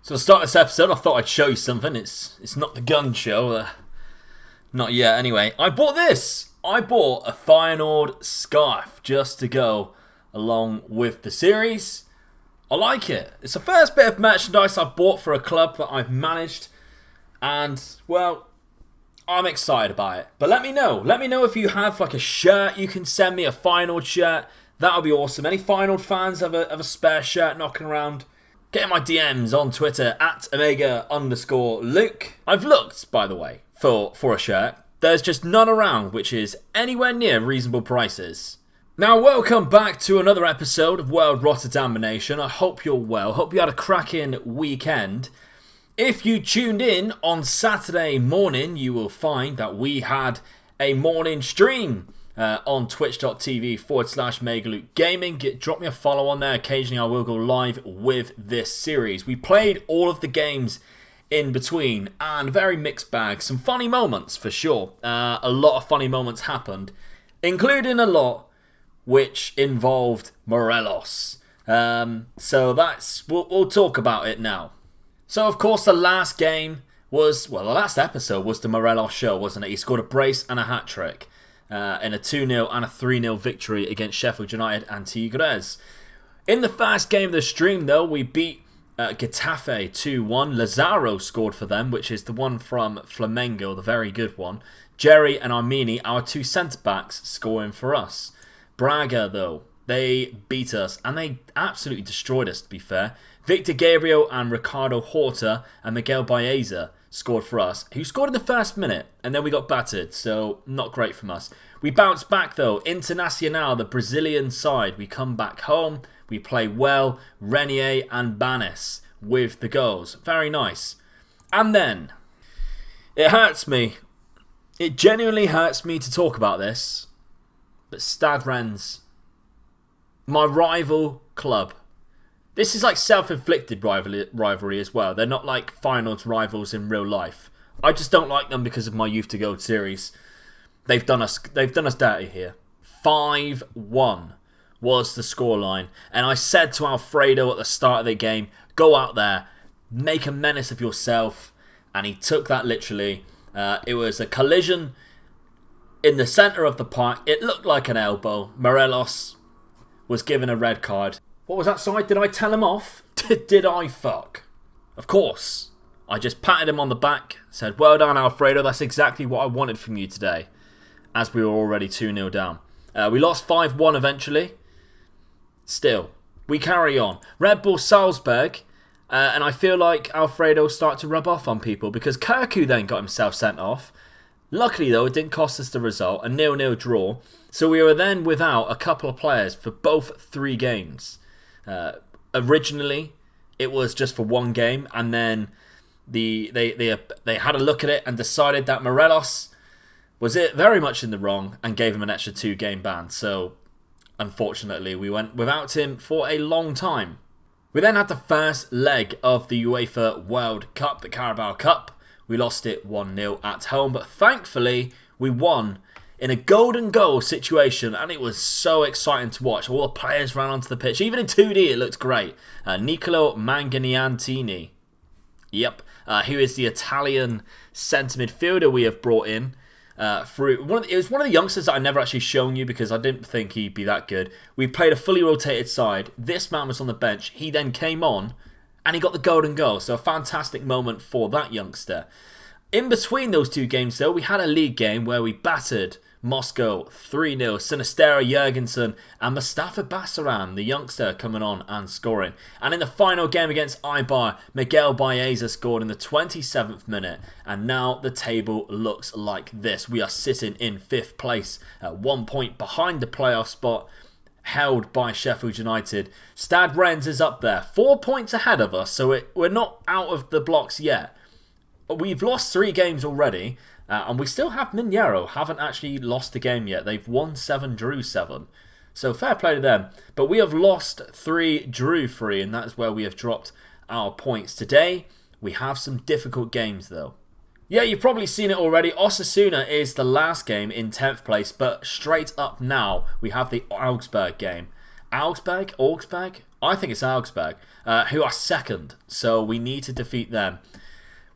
So to start this episode, I thought I'd show you something. It's not the gun show. Not yet, anyway. I bought this. I bought a Feyenoord scarf just to go along with the series. I like it. It's the first bit of merchandise I've bought for a club that I've managed. And, well, I'm excited about it. But let me know. Let me know if you have like a shirt. You can send me a Feyenoord shirt. That would be awesome. Any Feyenoord fans have a spare shirt knocking around? Get in my DMs on Twitter at Omega_Luke. I've looked, by the way, for a shirt. There's just none around which is anywhere near reasonable prices. Now, welcome back to another episode of World ROTTERDAMINATION. I hope you're well. Hope you had a cracking weekend. If you tuned in on Saturday morning, you will find that we had a morning stream on twitch.tv/MegaLukeGaming. Drop me a follow on there. Occasionally I will go live with this series. We played all of the games in between and very mixed bag. Some funny moments for sure. A lot of funny moments happened, including a lot which involved Morelos. So we'll talk about it now. So of course the last game was, well, the last episode was the Morelos show, wasn't it? He scored a brace and a hat-trick. In a 2-0 and a 3-0 victory against Sheffield United and Tigres. In the first game of the stream, though, we beat Getafe 2-1. Lazaro scored for them, which is the one from Flamengo, the very good one. Jerry and Armini, our two centre-backs, scoring for us. Braga, though, they beat us, and they absolutely destroyed us, to be fair. Victor Gabriel and Ricardo Horta and Miguel Baeza scored for us, who scored in the first minute, and then we got battered, so not great from us. We bounced back though. Internacional, the Brazilian side, we come back home, we play well. Renier and Banes with the goals. Very nice. And then, it hurts me. It genuinely hurts me to talk about this, but Stade Rennes, my rival club. This is like self-inflicted rivalry as well. They're not like Feyenoord's rivals in real life. I just don't like them because of my Youth to Go series. They've done us dirty here. 5-1 was the scoreline. And I said to Alfredo at the start of the game, go out there, make a menace of yourself. And he took that literally. It was a collision in the centre of the park. It looked like an elbow. Morelos was given a red card. What was that side? Did I tell him off? Did I fuck? Of course. I just patted him on the back, said, well done, Alfredo. That's exactly what I wanted from you today, as we were already 2-0 down. We lost 5-1 eventually. Still, we carry on. Red Bull Salzburg, and I feel like Alfredo started to rub off on people because Kirku then got himself sent off. Luckily, though, it didn't cost us the result, a 0-0 draw. So we were then without a couple of players for both 3 games. Originally, it was just for 1 game, and then they had a look at it and decided that Morelos was very much in the wrong and gave him an extra 2-game ban. So, unfortunately, we went without him for a long time. We then had the first leg of the UEFA World Cup, the Carabao Cup. We lost it 1-0 at home, but thankfully we won in a golden goal situation, and it was so exciting to watch. All the players ran onto the pitch. Even in 2D, it looked great. Nicolo Manganiantini, who is the Italian centre midfielder we have brought in. It was one of the youngsters that I never actually shown you because I didn't think he'd be that good. We played a fully rotated side. This man was on the bench. He then came on, and he got the golden goal. So a fantastic moment for that youngster. In between those 2 games, though, we had a league game where we battered Moscow 3-0. Sinistera Jurgensen and Mustafa Bassaran, the youngster, coming on and scoring. And in the final game against Eibar, Miguel Baeza scored in the 27th minute. And now the table looks like this. We are sitting in 5th place at 1 point behind the playoff spot, held by Sheffield United. Stade Rennes is up there, 4 points ahead of us, so we're not out of the blocks yet. We've lost 3 games already, and we still have Mineiro, haven't actually lost a game yet. They've won 7, drew 7. So fair play to them. But we have lost 3, drew 3, and that is where we have dropped our points. Today, we have some difficult games though. Yeah, you've probably seen it already. Osasuna is the last game in 10th place, but straight up now, we have the Augsburg game. Augsburg? I think it's Augsburg, who are second, so we need to defeat them.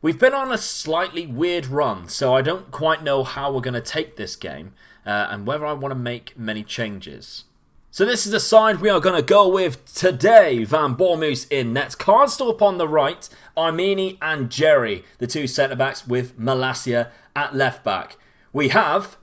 We've been on a slightly weird run, so I don't quite know how we're going to take this game, and whether I want to make many changes. So this is the side we are going to go with today. Van Bournemouth in nets. Karsdorp on the right. Armini and Jerry, the two centre-backs, with Malacia at left-back. We have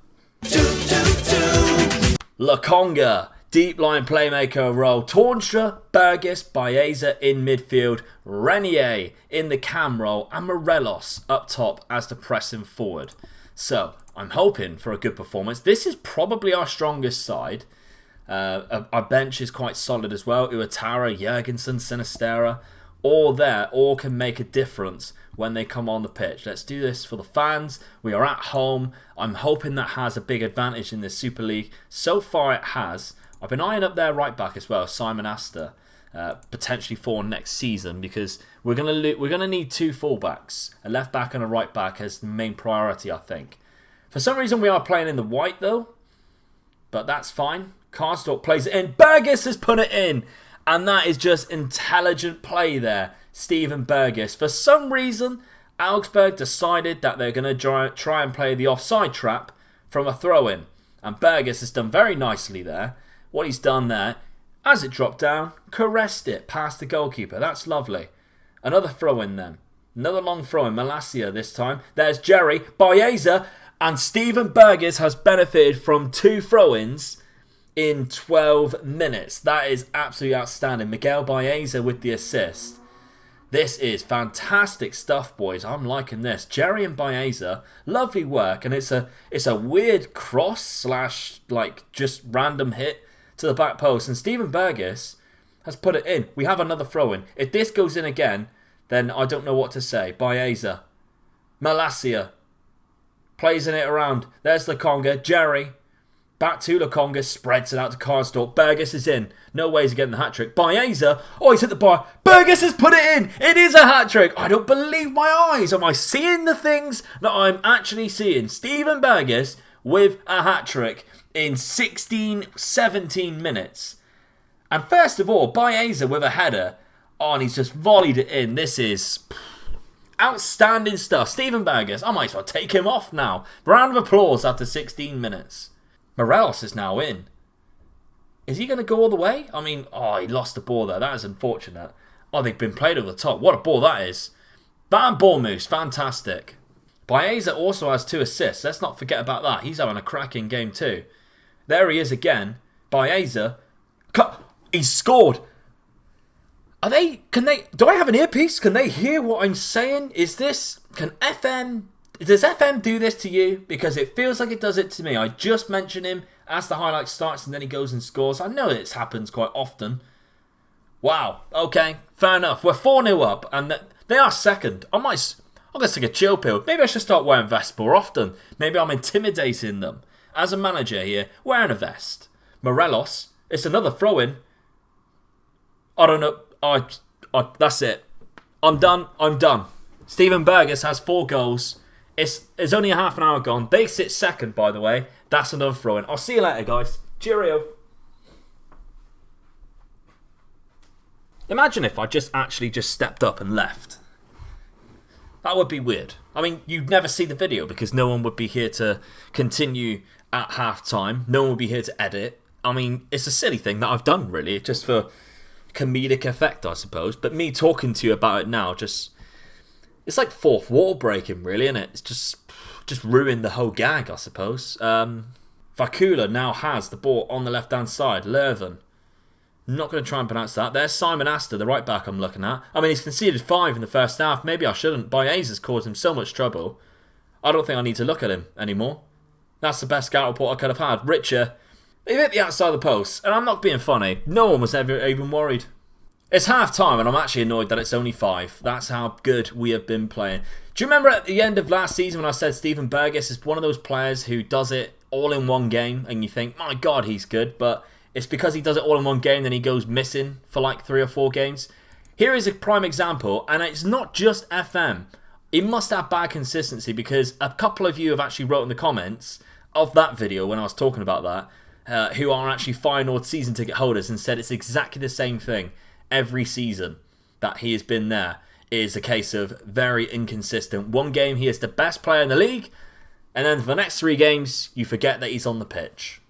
Lokonga, deep line playmaker role. Tornstra, Burgess, Baeza in midfield. Renier in the cam role. And Morelos up top as the pressing forward. So, I'm hoping for a good performance. This is probably our strongest side. Our bench is quite solid as well. Uatara, Jurgensen, Sinistera, all there, all can make a difference when they come on the pitch. Let's do this for the fans. We are at home. I'm hoping that has a big advantage in this Super League. So far it has. I've been eyeing up their right back as well, Simon Astor, potentially for next season, because we're gonna need two fullbacks, a left back and a right back as the main priority, I think. For some reason we are playing in the white though, but that's fine. Karsdorp plays it in. Burgess has put it in. And that is just intelligent play there. Steven Burgess. For some reason, Augsburg decided that they're going to try and play the offside trap from a throw-in. And Burgess has done very nicely there. What he's done there, as it dropped down, caressed it past the goalkeeper. That's lovely. Another throw-in then. Another long throw-in. Malacia this time. There's Jerry. Baeza. And Steven Burgess has benefited from two throw-ins in 12 minutes. That is absolutely outstanding. Miguel Baeza with the assist. This is fantastic stuff, boys. I'm liking this. Jerry and Baeza, lovely work, and it's a weird cross slash like just random hit to the back post, and Steven Burgess has put it in. We have another throw in. If this goes in again, then I don't know what to say. Baeza, Malacia plays in it around. There's Lokonga. Jerry back to Lokonga, spreads it out to Karsdorp. Burgess is in. No way he's getting the hat-trick. Baeza, oh, he's hit the bar. Burgess has put it in. It is a hat-trick. I don't believe my eyes. Am I seeing the things that I'm actually seeing? Steven Burgess with a hat-trick in 16, 17 minutes. And first of all, Baeza with a header. Oh, and he's just volleyed it in. This is outstanding stuff. Steven Burgess, I might as well take him off now. Round of applause after 16 minutes. Morelos is now in. Is he going to go all the way? I mean, oh, he lost the ball there. That is unfortunate. Oh, they've been played over the top. What a ball that is. Van Bournemouth, fantastic. Baeza also has 2 assists. Let's not forget about that. He's having a cracking game too. There he is again. Baeza. He's scored. Do I have an earpiece? Can they hear what I'm saying? Does FM do this to you? Because it feels like it does it to me. I just mention him as the highlight starts and then he goes and scores. I know this happens quite often. Wow. Okay. Fair enough. We're 4-0 up and they are second. I'm going to take a chill pill. Maybe I should start wearing vests more often. Maybe I'm intimidating them. As a manager here, wearing a vest. Morelos. It's another throw-in. I don't know. That's it. I'm done. Steven Burgess has 4 goals. It's only a half an hour gone. They sit second, by the way. That's another throw-in. I'll see you later, guys. Cheerio. Imagine if I just stepped up and left. That would be weird. I mean, you'd never see the video because no one would be here to continue at half-time. No one would be here to edit. I mean, it's a silly thing that I've done, really. Just for comedic effect, I suppose. But me talking to you about it now just... It's like fourth wall breaking, really, isn't it? It's just ruined the whole gag, I suppose. Vakula now has the ball on the left-hand side. Leuven. Not going to try and pronounce that. There's Simon Astor, the right back I'm looking at. I mean, he's conceded 5 in the first half. Maybe I shouldn't. Baeza's caused him so much trouble. I don't think I need to look at him anymore. That's the best scout report I could have had. Richer. He hit the outside of the post. And I'm not being funny. No one was ever even worried. It's half time and I'm actually annoyed that it's only 5. That's how good we have been playing. Do you remember at the end of last season when I said Steven Burgess is one of those players who does it all in one game and you think, my God, he's good, but it's because he does it all in one game then he goes missing for like 3 or 4 games? Here is a prime example, and it's not just FM. It must have bad consistency because a couple of you have actually wrote in the comments of that video when I was talking about that, who are actually final season ticket holders and said it's exactly the same thing. every season that he has been there is a case of very inconsistent. One game he is the best player in the league, and then for the next 3 games, you forget that he's on the pitch.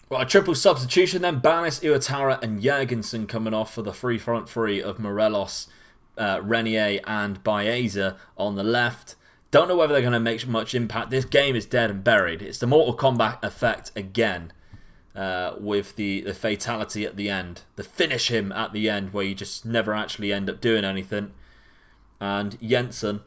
Well, a triple substitution then. Banis, Iwatara and Jurgensen coming off for the front three of Morelos, Renier and Baeza on the left. Don't know whether they're going to make much impact. This game is dead and buried. It's the Mortal Kombat effect again, with the fatality at the end. The finish him at the end where you just never actually end up doing anything. And Jensen,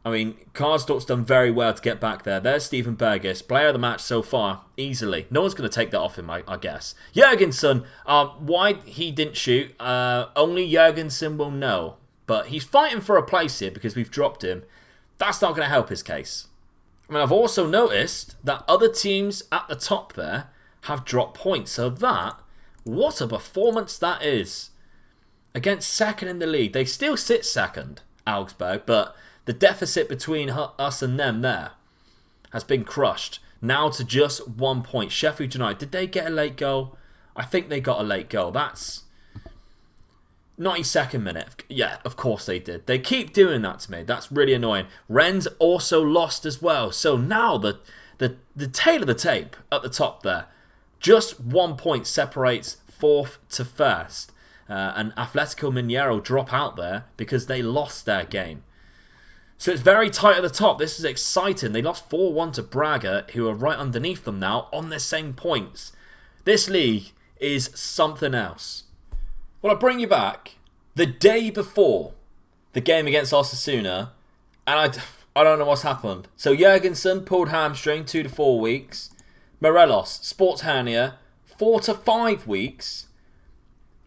I mean, Karsdorp's done very well to get back there. There's Steven Bergis, player of the match so far, easily. No one's going to take that off him, I guess. Jurgensen, why he didn't shoot, only Jurgensen will know. But he's fighting for a place here because we've dropped him. That's not going to help his case. I mean, I've also noticed that other teams at the top there have dropped points. So what a performance that is. Against second in the league. They still sit second, Augsburg, but the deficit between us and them there has been crushed. Now to just 1 point. Sheffield United, did they get a late goal? I think they got a late goal. That's 92nd minute. Yeah, of course they did. They keep doing that to me. That's really annoying. Rennes also lost as well. So now the tail of the tape at the top there. Just 1 point separates 4th to 1st. And Atletico Mineiro drop out there because they lost their game. So it's very tight at the top. This is exciting. They lost 4-1 to Braga, who are right underneath them now on the same points. This league is something else. Well, I bring you back the day before the game against Osasuna, and I don't know what's happened. So Jurgensen pulled hamstring 2 to 4 weeks. Morelos, sports hernia, 4 to 5 weeks.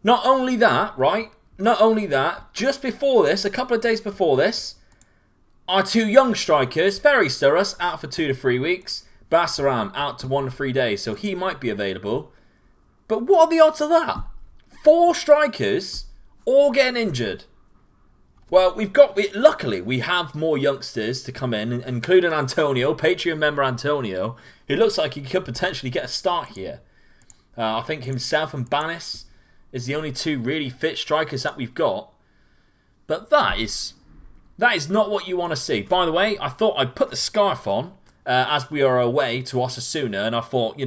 Not only that, right? Not only that, just before this, a couple of days before this, our 2 young strikers, Ferry Sturras, out for 2 to 3 weeks. Bassaran out to 1 to 3 days, so he might be available. But what are the odds of that? 4 strikers all getting injured. Well, luckily, we have more youngsters to come in, including Antonio, Patreon member Antonio, who looks like he could potentially get a start here. I think himself and Banis is the only 2 really fit strikers that we've got. But that is not what you want to see. By the way, I thought I'd put the scarf on as we are away to Osasuna, and I thought,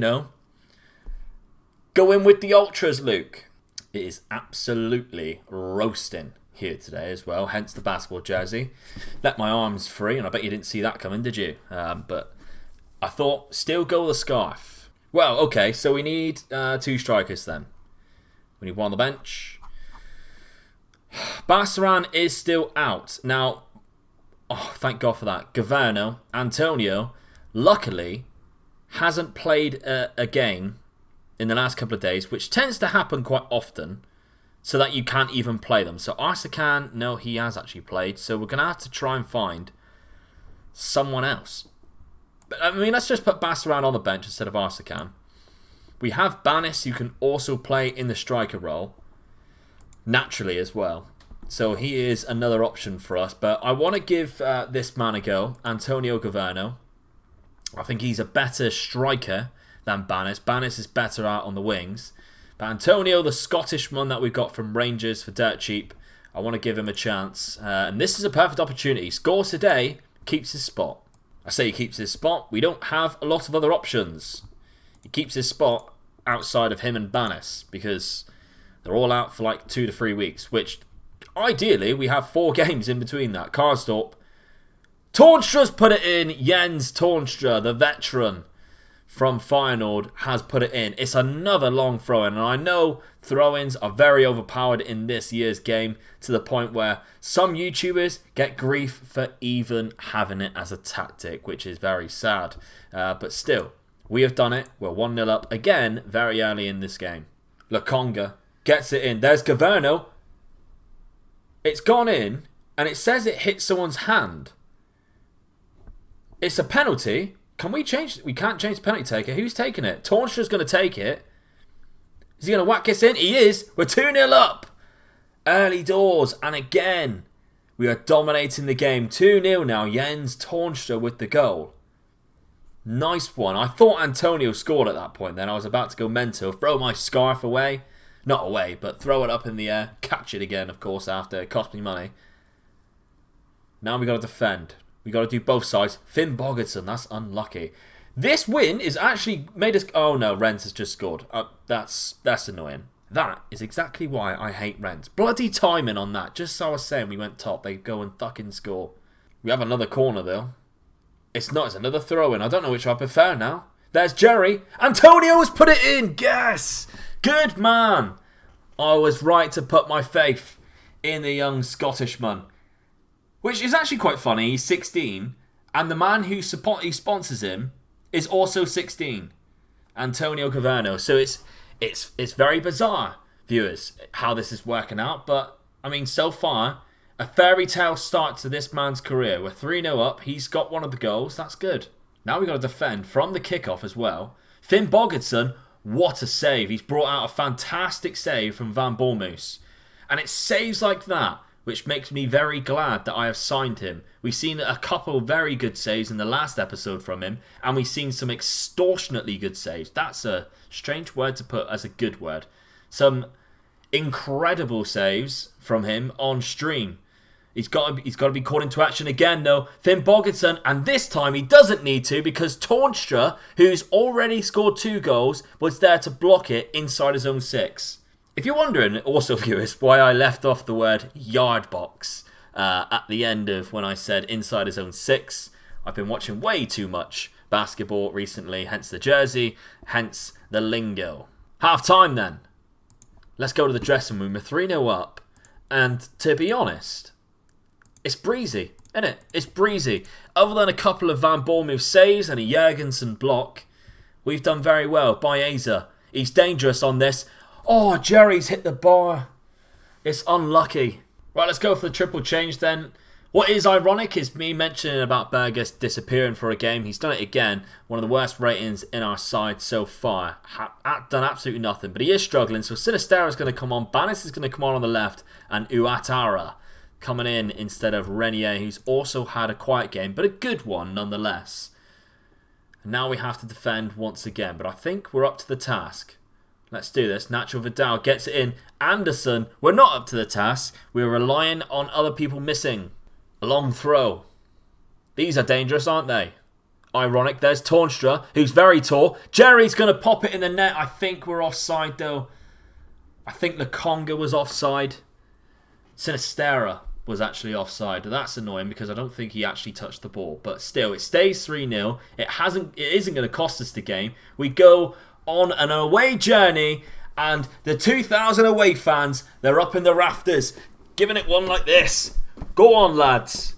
go in with the ultras, Luke. It is absolutely roasting here today as well, hence the basketball jersey. Let my arms free, and I bet you didn't see that coming, did you? But I thought, still go with the scarf. Well, okay, so we need 2 strikers then. We need 1 on the bench. Bassaran is still out. Now, thank God for that. Governo, Antonio, luckily, hasn't played a game in the last couple of days, which tends to happen quite often, so that you can't even play them. So Arsakan, no, he has actually played, so we're going to have to try and find someone else. But I mean, let's just put Bassaran on the bench instead of Arsakan. We have Banis, who can also play in the striker role, naturally as well. So he is another option for us. But I want to give this man a go, Antonio Governo. I think he's a better striker than Banis. Banis is better out on the wings. But Antonio, the Scottish one that we got from Rangers for dirt cheap, I want to give him a chance. And this is a perfect opportunity. He scores today, keeps his spot. I say he keeps his spot. We don't have a lot of other options. He keeps his spot outside of him and Banis because they're all out for like 2 to 3 weeks, which ideally we have 4 games in between that. Karsdorp. Tornstra's put it in. Jens Tornstra, the veteran from Feyenoord, has put it in. It's another long throw-in, and I know throw-ins are very overpowered in this year's game to the point where some YouTubers get grief for even having it as a tactic, which is very sad. But still, we have done it. We're 1-0 up again very early in this game. Lokonga gets it in. There's Governo. It's gone in, and it says it hit someone's hand. It's a penalty. Can we change? We can't change the penalty taker. Who's taking it? Tornstra's going to take it. Is he going to whack us in? He is. We're 2-0 up. Early doors. And again, we are dominating the game. 2-0 now. Jens Tornstra with the goal. Nice one. I thought Antonio scored at that point then. I was about to go mental. Throw my scarf away. Not away, but throw it up in the air. Catch it again, of course, after it cost me money. Now we got to defend. We got to do both sides. Finn Bogerson, that's unlucky. This win is actually made us... Oh no, Rennes has just scored. That's annoying. That is exactly why I hate Rennes. Bloody timing on that. Just so I was saying we went top, they go and fucking score. We have another corner though. It's not, it's another throw-in. I don't know which I prefer now. There's Jerry. Antonio has put it in. Yes. Good man. I was right to put my faith in the young Scottishman. Which is actually quite funny. He's 16. And the man who he sponsors him is also 16. Antonio Caverno. So it's very bizarre, viewers, how this is working out. But, I mean, so far, a fairy tale start to this man's career. We're 3-0 up. He's got one of the goals. That's good. Now we've got to defend from the kickoff as well. Finn Bogerson, what a save. He's brought out a fantastic save from Van Bournemouth. And it's saves like that which makes me very glad that I have signed him. We've seen a couple very good saves in the last episode from him, and we've seen some extortionately good saves. That's a strange word to put as a good word. Some incredible saves from him on stream. He's got to be called into action again, though. Finn Bogerson, and this time he doesn't need to because Tornstra, who's already scored 2 goals, was there to block it inside his own 6. If you're wondering, also viewers, why I left off the word yard box at the end of when I said inside his own 6, I've been watching way too much basketball recently, hence the jersey, hence the lingo. Half time then. Let's go to the dressing room. We're 3-0 up, and to be honest, it's breezy, isn't it? It's breezy. Other than a couple of Van Bournemouth saves and a Jurgensen block, we've done very well. Baeza, he's dangerous on this. Oh, Jerry's hit the bar. It's unlucky. Right, let's go for the triple change then. What is ironic is me mentioning about Burgess disappearing for a game. He's done it again. One of the worst ratings in our side so far. Done absolutely nothing, but he is struggling. So Sinistera is going to come on. Banis is going to come on the left. And Uatara coming in instead of Renier, who's also had a quiet game, but a good one nonetheless. And now we have to defend once again, but I think we're up to the task. Let's do this. Nacho Vidal gets it in. Anderson, we're not up to the task. We're relying on other people missing. A long throw. These are dangerous, aren't they? Ironic. There's Tornstra, who's very tall. Jerry's going to pop it in the net. I think we're offside, though. I think Lukonga was offside. Sinistera was actually offside. That's annoying because I don't think he actually touched the ball. But still, it stays 3-0. It isn't going to cost us the game. We go on an away journey, and the 2,000 away fans, they're up in the rafters, giving it one like this. Go on, lads.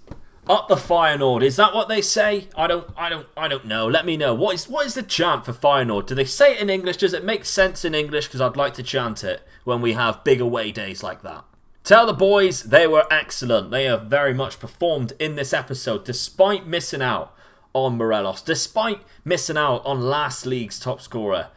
Up the Feyenoord. Is that what they say? I don't know. Let me know. What is the chant for Feyenoord? Do they say it in English? Does it make sense in English? Because I'd like to chant it when we have big away days like that. Tell the boys they were excellent. They have very much performed in this episode, despite missing out on Morelos, despite missing out on last season's top scorer,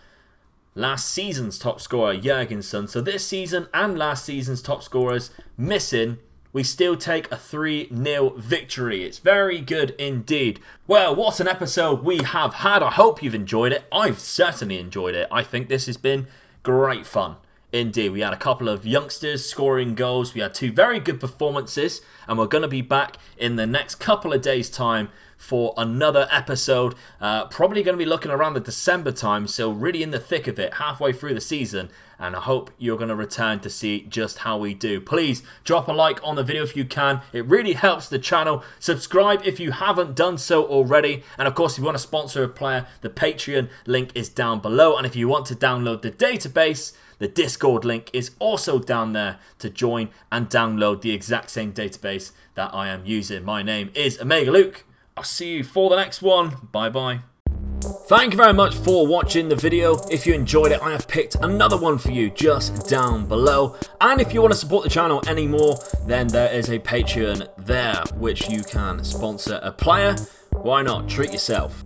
Jurgensen. So this season and last season's top scorers missing, we still take a 3-0 victory. It's very good indeed. Well, what an episode we have had. I hope you've enjoyed it. I've certainly enjoyed it. I think this has been great fun. Indeed, we had a couple of youngsters scoring goals. We had 2 very good performances, and we're going to be back in the next couple of days' time for another episode. Probably going to be looking around the December time, so really in the thick of it, halfway through the season. And I hope you're going to return to see just how we do. Please drop a like on the video if you can. It really helps the channel. Subscribe if you haven't done so already. And of course, if you want to sponsor a player, the Patreon link is down below. And if you want to download the database, the Discord link is also down there to join and download the exact same database that I am using. My name is Omega Luke. I'll see you for the next one. Bye bye. Thank you very much for watching the video. If you enjoyed it, I have picked another one for you just down below. And if you want to support the channel anymore, then there is a Patreon there, which you can sponsor a player. Why not? Treat yourself.